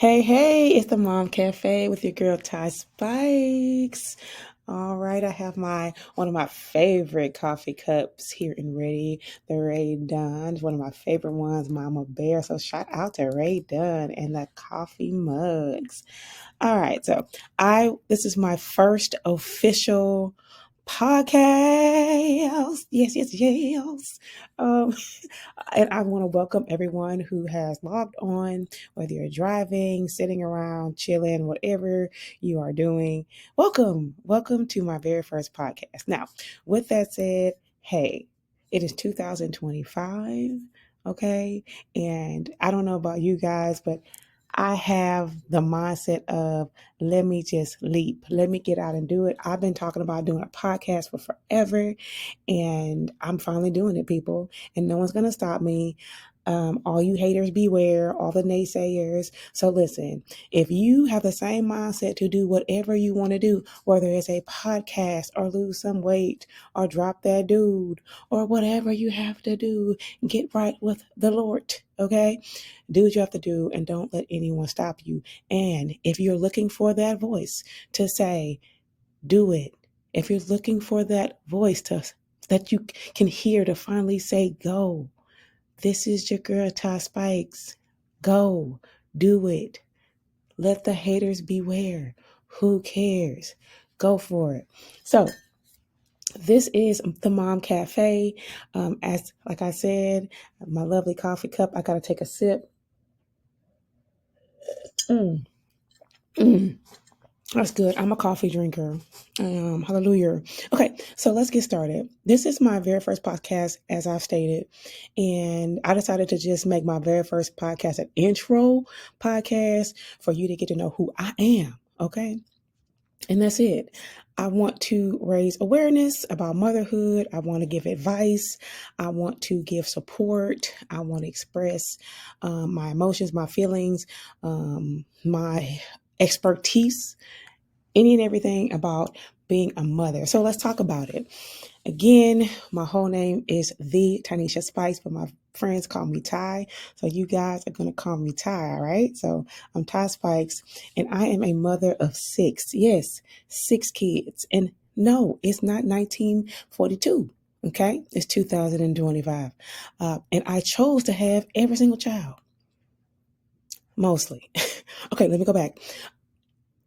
Hey, it's the Mom Cafe with your girl Ty Spikes. All right, I have my one of my favorite coffee cups here and ready, the Ray Dunn. It's one of my favorite ones, Mama Bear. So shout out to Ray Dunn and the coffee mugs. All right, so I this is my first official podcast. Yes. Um, and I want to welcome everyone who has logged on, whether you're driving, sitting around, chilling, whatever you are doing. Welcome to my very first podcast. Now, with that said, hey, it is 2025, okay? And I don't know about you guys, but I have the mindset of let me just leap, let me get out and do it. I've been talking about doing a podcast for forever, and I'm finally doing it, people, and no one's going to stop me. All you haters beware, all the naysayers. So listen, if you have the same mindset to do whatever you want to do, whether it's a podcast or lose some weight or drop that dude or whatever you have to do, get right with the Lord, okay? Do what you have to do and don't let anyone stop you. And if you're looking for that voice to say, do it. If you're looking for that voice to that you can hear to finally say go, this is your girl Ty Spikes. Go, do it. Let the haters beware. Who cares? Go for it. So this is the Mom Cafe. As like I said, my lovely coffee cup. I gotta take a sip. Mm, mm. That's good. I'm a coffee drinker. Hallelujah. Okay, so let's get started. This is my very first podcast, as I've stated, and I decided to just make my very first podcast an intro podcast for you to get to know who I am. Okay, and that's it. I want to raise awareness about motherhood. I want to give advice. I want to give support. I want to express my emotions, my feelings, my expertise, any and everything about being a mother. So let's talk about it. Again, my whole name is the Tynesha Spikes, but my friends call me Ty. So you guys are going to call me Ty, all right? So I'm Ty Spikes, and I am a mother of six. Yes, six kids. And no, it's not 1942. Okay, it's 2025. And I chose to have every single child, mostly. Okay, let me go back.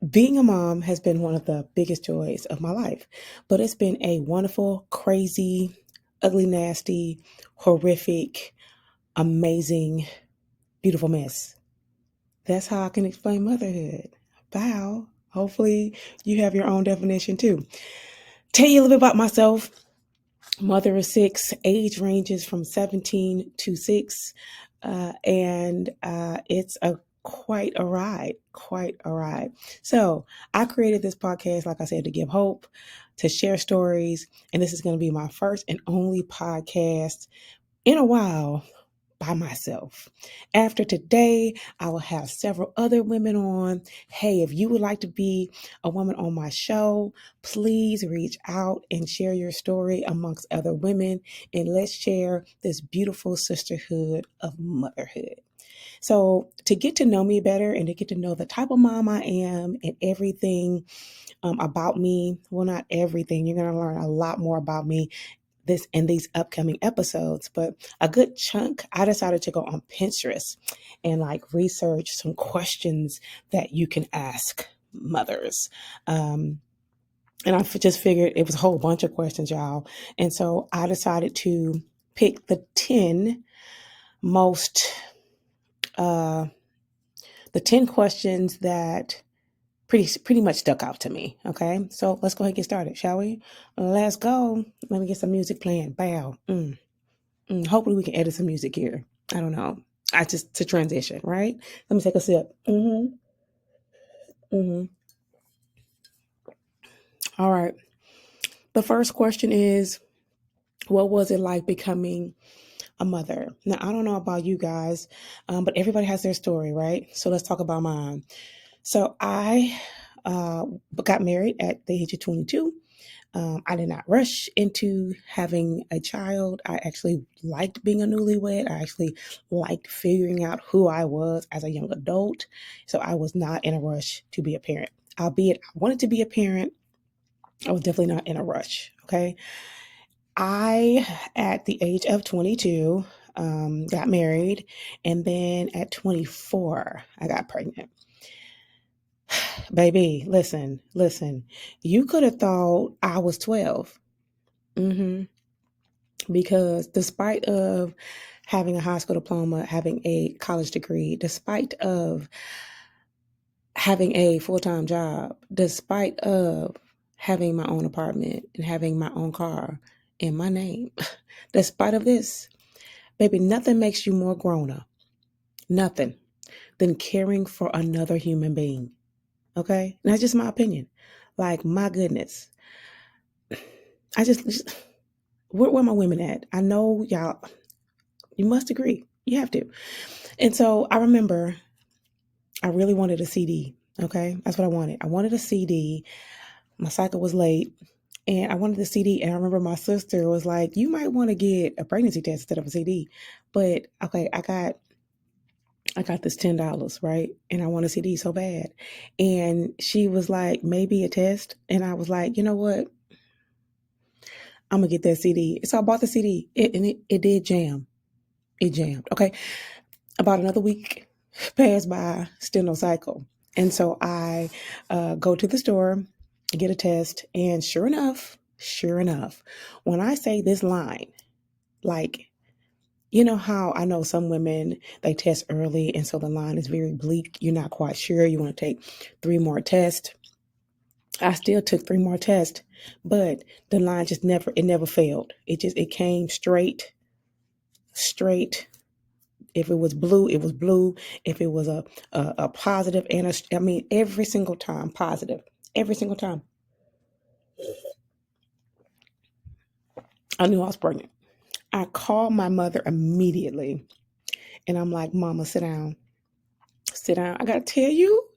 Being a mom has been one of the biggest joys of my life, but it's been a wonderful, crazy, ugly, nasty, horrific, amazing, beautiful mess. That's how I can explain motherhood. Bow. Hopefully, you have your own definition too. Tell you a little bit about myself. Mother of six, age ranges from 17 to 6, and it's a quite a ride. So I created this podcast, like I said, to give hope, to share stories, and this is going to be my first and only podcast in a while by myself. After today, I will have several other women on. Hey, if you would like to be a woman on my show, please reach out and share your story amongst other women, and let's share this beautiful sisterhood of motherhood. So, to get to know me better and to get to know the type of mom I am and everything about me, well, not everything, you're going to learn a lot more about me this in these upcoming episodes, but a good chunk I decided to go on Pinterest and like research some questions that you can ask mothers. And I just figured it was a whole bunch of questions, y'all. And so I decided to pick the 10 most uh the 10 questions that pretty much stuck out to me. Okay, so let's go ahead and get started, shall we? Let's go. Let me get some music playing. Bow. Hopefully we can edit some music here. I don't know. I just to transition, right? Let me take a sip. Mm-hmm. All right. The first question is, what was it like becoming a mother? Now, I don't know about you guys, but everybody has their story, right? So let's talk about mine. So I got married at the age of 22. I did not rush into having a child. I actually liked being a newlywed. I actually liked figuring out who I was as a young adult. So I was not in a rush to be a parent. Albeit I wanted to be a parent, I was definitely not in a rush. Okay. I, at the age of 22, got married. And then at 24, I got pregnant. Baby, listen. You could have thought I was 12. Mm-hmm. Because despite of having a high school diploma, having a college degree, despite of having a full-time job, despite of having my own apartment and having my own car in my name, despite of this, baby, nothing makes you more grown up, nothing, than caring for another human being. Okay? And that's just my opinion. Like, my goodness. I just where my women at? I know y'all, you must agree. You have to. And so I remember I really wanted a CD. Okay. That's what I wanted. I wanted a CD. My cycle was late and I wanted the CD. And I remember my sister was like, you might want to get a pregnancy test instead of a CD. But okay, I got this $10, right? And I want a CD so bad. And she was like, maybe a test. And I was like, you know what? I'm gonna get that CD. So I bought the CD. It did jam. It jammed. Okay. About another week passed by, still no cycle. And so I go to the store, get a test, and sure enough, when I say this line, like, you know how I know some women, they test early, and so the line is very bleak. You're not quite sure. You want to take 3 more tests. I still took 3 more tests, but the line just never failed. It came straight. If it was blue, it was blue. If it was a positive and I mean, every single time positive, every single time. I knew I was pregnant. I called my mother immediately and I'm like, Mama, sit down, sit down. I got to tell you.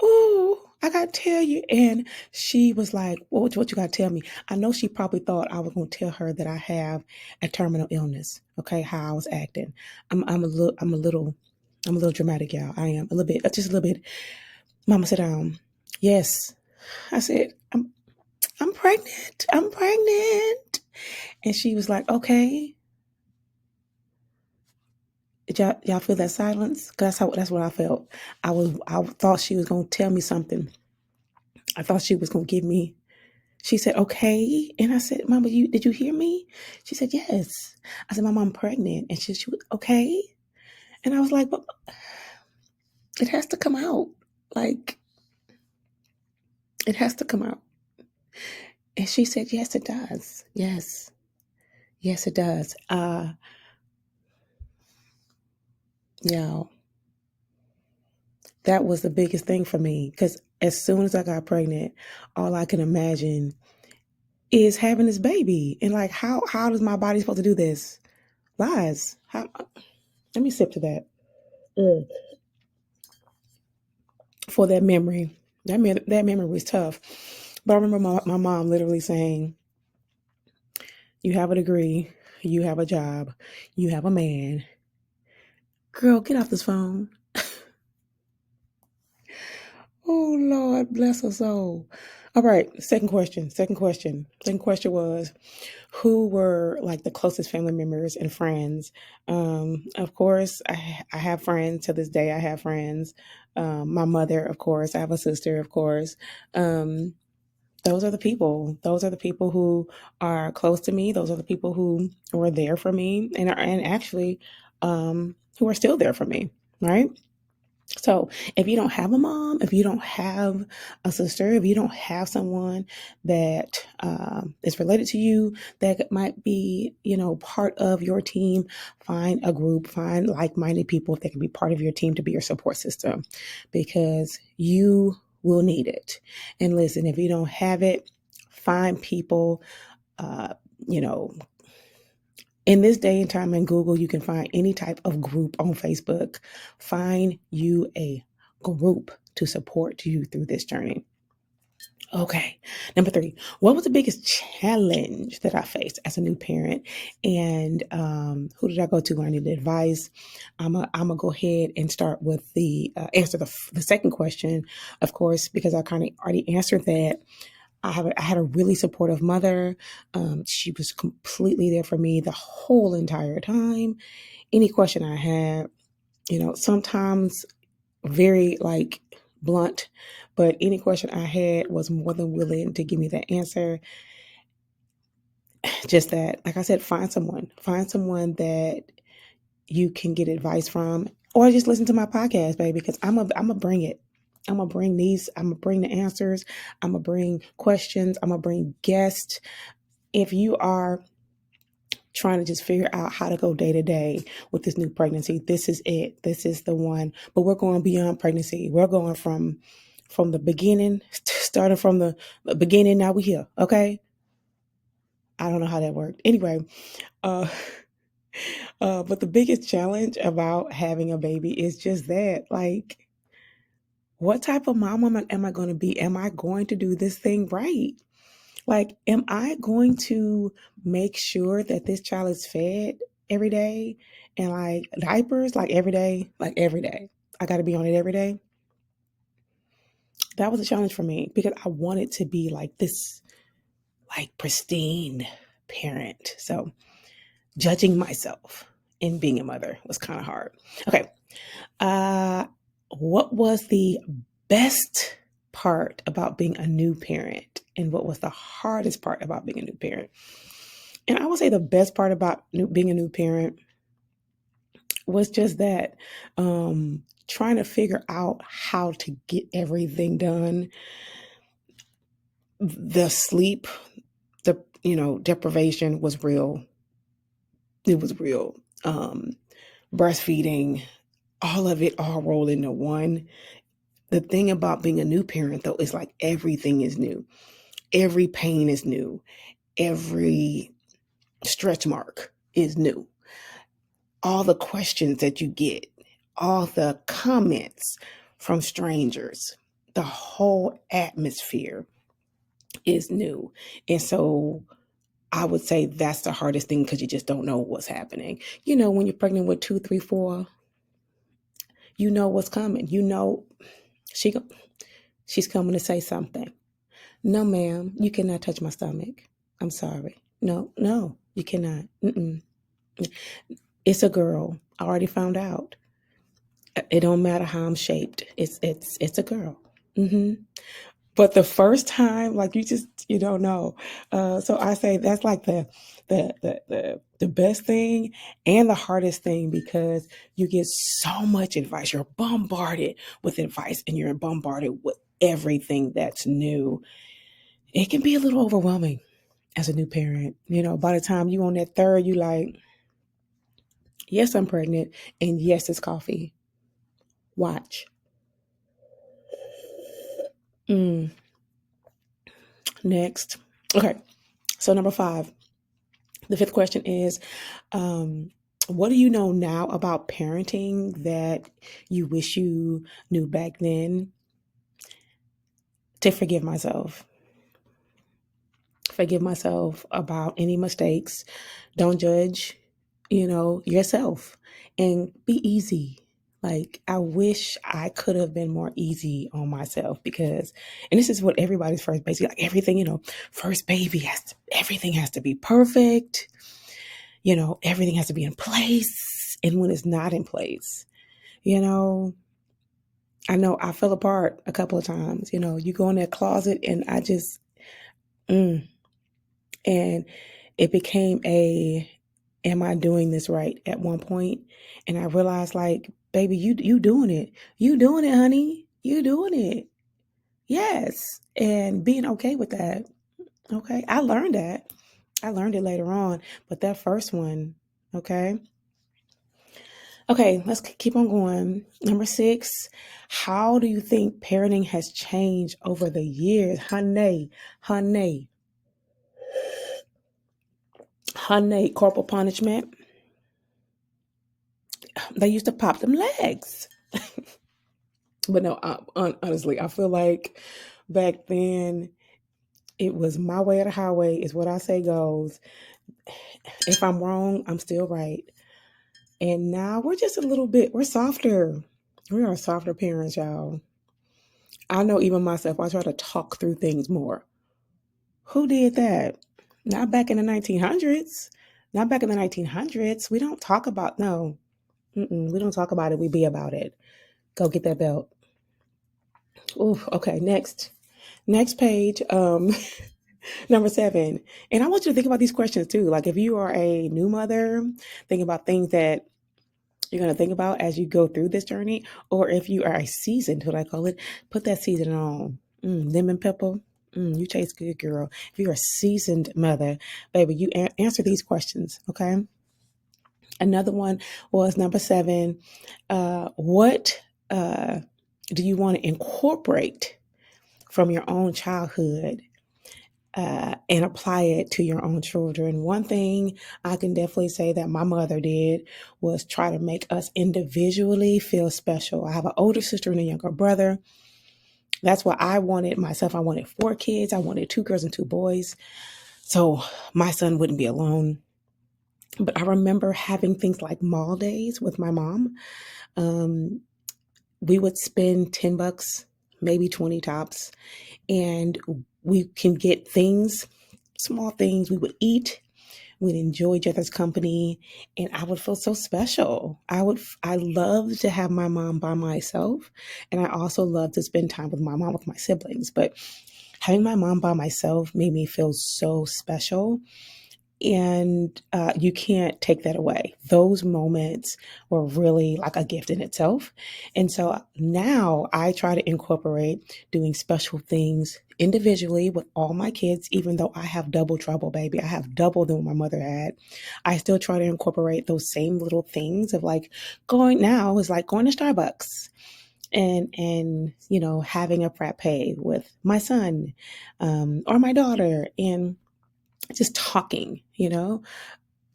Oh, I got to tell you. And she was like, what you got to tell me? I know she probably thought I was going to tell her that I have a terminal illness. Okay. How I was acting. I'm a little dramatic, y'all. I am a little bit, just a little bit. Mama, sit down. Yes. I said, I'm pregnant. I'm pregnant. And she was like, okay. Did y'all feel that silence? Cause that's what I felt. I thought she was gonna tell me something. I thought she was gonna give me. She said, okay. And I said, Mama, did you hear me? She said, yes. I said, Mama, I'm pregnant. And she was okay. And I was like, but it has to come out. Like, it has to come out. And she said, yes, it does. Yes. Yes, it does. Yeah, that was the biggest thing for me because as soon as I got pregnant, all I can imagine is having this baby. And like, how does my body supposed to do this? Lies. Let me sip to that. Mm. For that memory. That memory was tough. But I remember my mom literally saying, you have a degree, you have a job, you have a man. Girl, get off this phone. Oh Lord, bless her soul. All right, second question. Second question was, who were like the closest family members and friends? Of course, I have friends to this day. I have friends. My mother, of course. I have a sister, of course. Um, those are the people. Those are the people who are close to me. Those are the people who were there for me, and actually, who are still there for me. Right. So if you don't have a mom, if you don't have a sister, if you don't have someone that is related to you that might be, part of your team, find a group, find like-minded people that can be part of your team to be your support system because you will need it. And listen, if you don't have it, find people, uh, you know, in this day and time in Google, you can find any type of group on Facebook. Find you a group to support you through this journey. Okay. Number three, what was the biggest challenge that I faced as a new parent? And who did I go to when I needed advice? I'm gonna go ahead and start with the answer the second question, of course, because I kind of already answered that. I had a really supportive mother. She was completely there for me the whole entire time. Any question I had, sometimes very like blunt, but any question I had was more than willing to give me the answer. Just that, like I said, find someone that you can get advice from, or just listen to my podcast, baby, because I'm gonna bring it. I'm gonna bring the answers. I'm gonna bring questions. I'm gonna bring guests. If you are trying to just figure out how to go day to day with this new pregnancy, this is it. This is the one. But we're going beyond pregnancy. We're going from the beginning, starting from the beginning. Now we're here. Okay. I don't know how that worked. Anyway, uh, but the biggest challenge about having a baby is just that, like, what type of mom am I going to be? Am I going to do this thing right? Like, am I going to make sure that this child is fed every day and like diapers, like every day, like every day? I got to be on it every day. That was a challenge for me because I wanted to be like this, like pristine parent. So judging myself in being a mother was kind of hard. Okay. Uh, what was the best part about being a new parent? And what was the hardest part about being a new parent? And I would say the best part about being a new parent was just that trying to figure out how to get everything done. The sleep, the deprivation was real. It was real. Breastfeeding, all of it all rolled into one. The thing about being a new parent, though, is like everything is new. Every pain is new. Every stretch mark is new. All the questions that you get, all the comments from strangers, the whole atmosphere is new. And so I would say that's the hardest thing because you just don't know what's happening. When you're pregnant with two, three, four, you know what's coming. She she's coming to say something. No, ma'am, you cannot touch my stomach. I'm sorry. No, no, you cannot. Mm-mm. It's a girl. I already found out. It don't matter how I'm shaped. It's a girl. Hmm. But the first time, like you don't know. So I say that's like the best thing and the hardest thing because you get so much advice. You're bombarded with advice and you're bombarded with everything that's new. It can be a little overwhelming as a new parent. By the time you on that third, you like, yes, I'm pregnant, and yes, it's coffee. Watch. Mm, next. Okay. So number five. The fifth question is, what do you know now about parenting that you wish you knew back then? To forgive myself. Forgive myself about any mistakes. Don't judge, yourself and be easy. Like, I wish I could have been more easy on myself because, and this is what everybody's first baby, like everything, first baby everything has to be perfect. Everything has to be in place. And when it's not in place, you know, I know I fell apart a couple of times. You go in that closet and I just, mm, and it became am I doing this right at one point? And I realized like, baby, you doing it. You doing it, honey. You doing it. Yes. And being okay with that. Okay. I learned that. I learned it later on. But that first one, okay. Okay, let's keep on going. Number six, how do you think parenting has changed over the years? Honey, corporal punishment. They used to pop them legs. But no, honestly, I feel like back then It was my way or the highway is what I say goes. If I'm wrong, I'm still right. And now we're just we're softer. We are softer parents, y'all. I know even myself, I try to talk through things more. Who did that? Not back in the 1900s. Not back in the 1900s. We don't talk about, no. We don't talk about it. We be about it. Go get that belt. Ooh, okay, next. Next page. Number 7. And I want you to think about these questions too. Like if you are a new mother, think about things that you're going to think about as you go through this journey. Or if you are a seasoned, what I call it, put that seasoning on. Lemon pepper. You taste good, girl. If you're a seasoned mother, baby, you answer these questions, okay? Another one was number 7. What do you want to incorporate from your own childhood and apply it to your own children? One thing I can definitely say that my mother did was try to make us individually feel special. I have an older sister and a younger brother. That's what I wanted myself. I wanted 4 kids. I wanted 2 girls and 2 boys. So my son wouldn't be alone. But I remember having things like mall days with my mom. We would spend $10, maybe 20 tops, and we can get things, small things. We would eat, we'd enjoy each other's company, and I would feel so special. I love to have my mom by myself, and I also love to spend time with my mom, with my siblings. But having my mom by myself made me feel so special. And you can't take that away. Those moments were really like a gift in itself. And so now I try to incorporate doing special things individually with all my kids, even though I have double trouble, baby. I have double than what my mother had. I still try to incorporate those same little things of like going now is like going to Starbucks and having a frappe with my son or my daughter and just talking.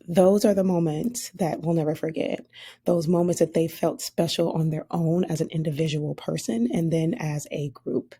Those are the moments that we'll never forget. Those moments that they felt special on their own as an individual person and then as a group.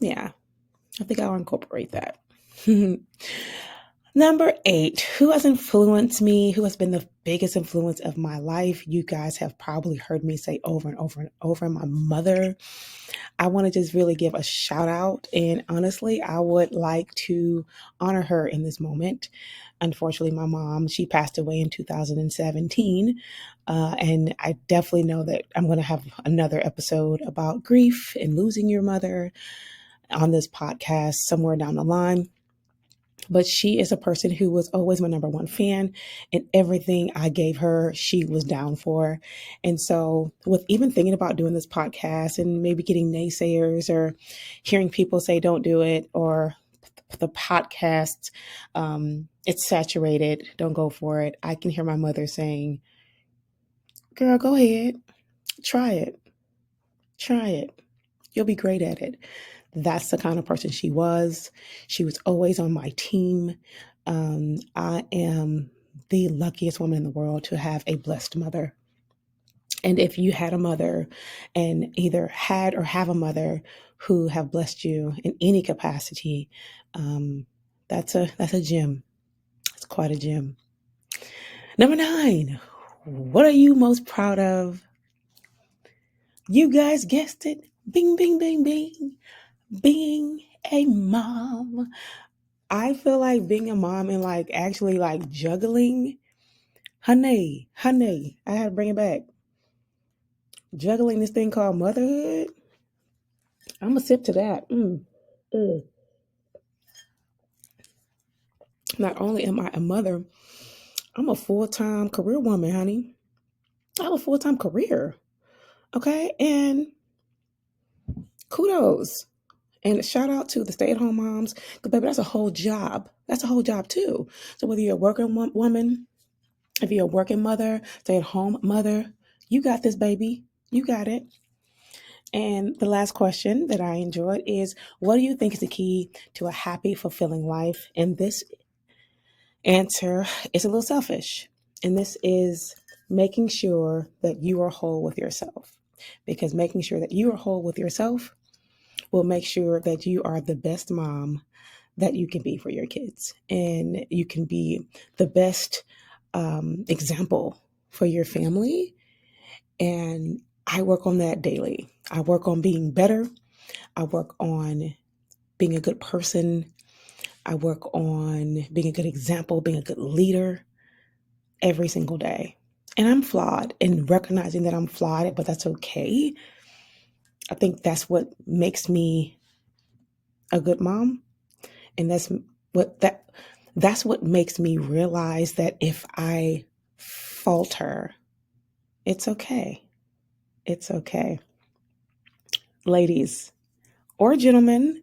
Yeah, I think I'll incorporate that. Number 8, who has influenced me? Who has been the biggest influence of my life? You guys have probably heard me say over and over and over, my mother. I want to just really give a shout out. And honestly, I would like to honor her in this moment. Unfortunately, my mom, she passed away in 2017. And I definitely know that I'm going to have another episode about grief and losing your mother on this podcast somewhere down the line. But she is a person who was always my number one fan, and everything I gave her, she was down for. And so, with even thinking about doing this podcast and maybe getting naysayers or hearing people say don't do it, or the podcast, it's saturated, don't go for it. I can hear my mother saying, girl, go ahead, try it, try it. You'll be great at it. That's the kind of person she was. She was always on my team. I am the luckiest woman in the world to have a blessed mother. And if you had a mother and either had or have a mother who have blessed you in any capacity, that's a gem. It's quite a gem. Number 9, what are you most proud of? You guys guessed it. Bing, bing, bing, bing. Being a mom. I feel like being a mom and like actually like juggling, honey, I had to bring it back. Juggling this thing called motherhood. I'm a sip to that. Mm. Not only am I a mother, I'm a full-time career woman, honey. I have a full-time career. Okay. And kudos. And shout out to the stay-at-home moms. Because baby, that's a whole job. That's a whole job too. So whether you're a working woman, if you're a working mother, stay-at-home mother, you got this, baby. You got it. And the last question that I enjoyed is, what do you think is the key to a happy, fulfilling life? And this answer is a little selfish. And this is making sure that you are whole with yourself. Because making sure that you are whole with yourself will make sure that you are the best mom that you can be for your kids, and you can be the best example for your family. And I work on that daily. I work on being better. I work on being a good person. I work on being a good example, being a good leader every single day. And I'm flawed, and recognizing that I'm flawed, but that's okay. I think that's what makes me a good mom. And what that that's what makes me realize that if I falter, it's okay. It's okay. Ladies or gentlemen,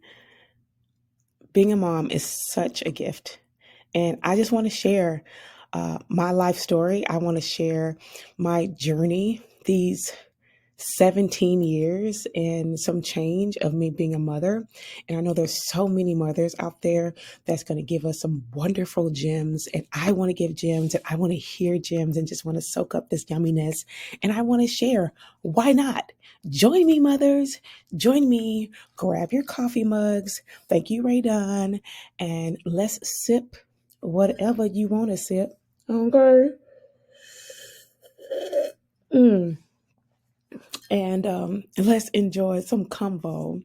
being a mom is such a gift. And I just want to share my life story. I want to share my journey, these 17 years and some change of me being a mother. And I know there's so many mothers out there that's going to give us some wonderful gems. And I want to give gems, and I want to hear gems, and just want to soak up this yumminess. And I want to share. Why not? Join me, mothers. Join me. Grab your coffee mugs. Thank you, Ray Dunn. And let's sip whatever you want to sip. Okay. Mm. And let's enjoy some combo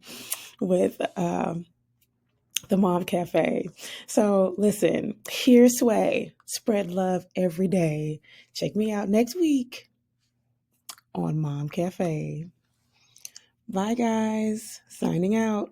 with the Mom Cafe. So listen, here's Sway. Spread love every day. Check me out next week on Mom Cafe. Bye, guys. Signing out.